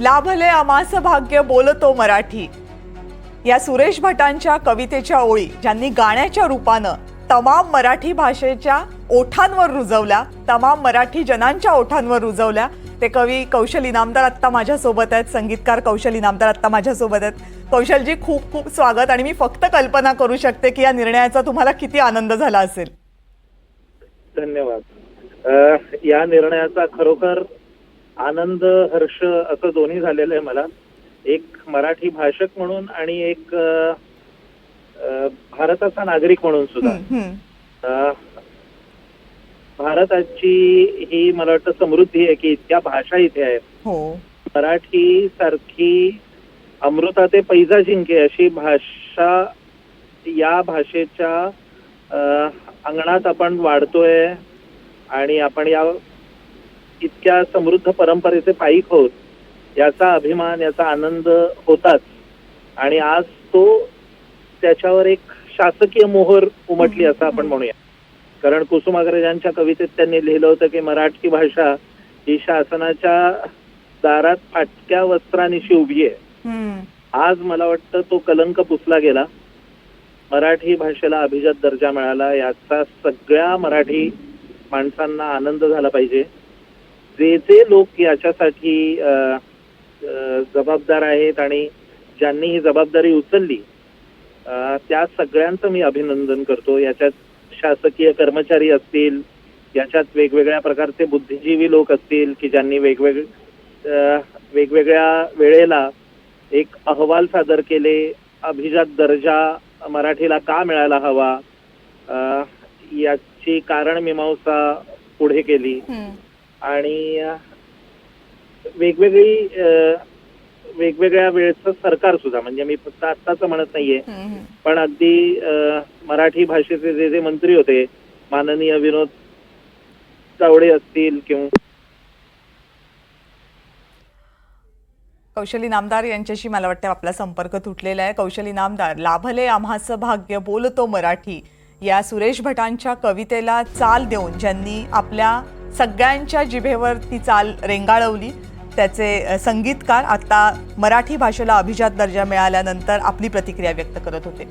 लाभले आमास भाग्य बोलतो मराठी या सुरेश भटांच्या कवितेच्या ओळी ज्यांनी गाण्याच्या रूपानं तमाम मराठी भाषेच्या ओठांवर रुजवल्या, तमाम मराठी जनांच्या ओठांवर रुजवल्या, ते कवी कौशल इनामदार आत्ता माझ्यासोबत आहेत, संगीतकार कौशल इनामदार आत्ता माझ्यासोबत आहेत. कौशलजी, खूप खूप स्वागत. आणि मी फक्त कल्पना करू शकते की या निर्णयाचा तुम्हाला किती आनंद झाला असेल. धन्यवाद. या निर्णयाचा खरोखर आनंद, हर्ष असं दोन्ही झालेलं आहे मला. एक मराठी भाषक म्हणून आणि एक भारताचा नागरिक म्हणून सुद्धा. भारताची ही मला वाटतं समृद्धी आहे की इतक्या भाषा इथे आहेत. मराठी सारखी अमृताते पैजा जिंके अशी भाषा या भाषेच्या अंगणात आपण वाढतोय आणि आपण या इतक्या समृद्ध परंपरेचे पाईक होत याचा अभिमान, याचा आनंद होताच. आणि आज तो त्याच्यावर एक शासकीय मोहर उमटली असं आपण म्हणूया. कारण कुसुमाग्रजांच्या कवितेत त्यांनी लिहिलं होतं की मराठी भाषा ही शासनाच्या दारात फाटक्या वस्त्रानिशी उभी आहे. आज मला वाटतं तो कलंक पुसला गेला. मराठी भाषेला अभिजात दर्जा मिळाला, याचा सगळ्या मराठी माणसांना आनंद झाला पाहिजे. जे जे लोक याच्यासाठी जबाबदार आहेत आणि ज्यांनी ही जबाबदारी उचलली त्या सगळ्यांचं मी अभिनंदन करतो. याच्यात शासकीय कर्मचारी असतील, याच्यात वेगवेगळ्या प्रकारचे बुद्धिजीवी लोक असतील की ज्यांनी वेगवेगळ्या वेळेला एक अहवाल सादर केले, अभिजात दर्जा मराठीला का मिळायला हवा याची कारण मीमांसा पुढे केली. आणि वेगवेगळ्या वेळचं सरकार सुद्धा, म्हणजे मी फक्त आत्ताच म्हणत नाहीये, पण अगदी मराठी भाषेचे जे जे मंत्री होते, माननीय विनोद तावडे असतील किंवा कौशल इनामदार यांच्याशी मला वाटतं आपला संपर्क तुटलेला आहे. कौशल इनामदार, लाभले आम्हास भाग्य बोलतो मराठी या सुरेश भटांच्या कवितेला चाल देऊन ज्यांनी आपल्या सगळ्यांच्या जिभेवर ती चाल रेंगाळवली, त्याचे संगीतकार आता मराठी भाषेला अभिजात दर्जा मिळाल्यानंतर आपली प्रतिक्रिया व्यक्त करत होते.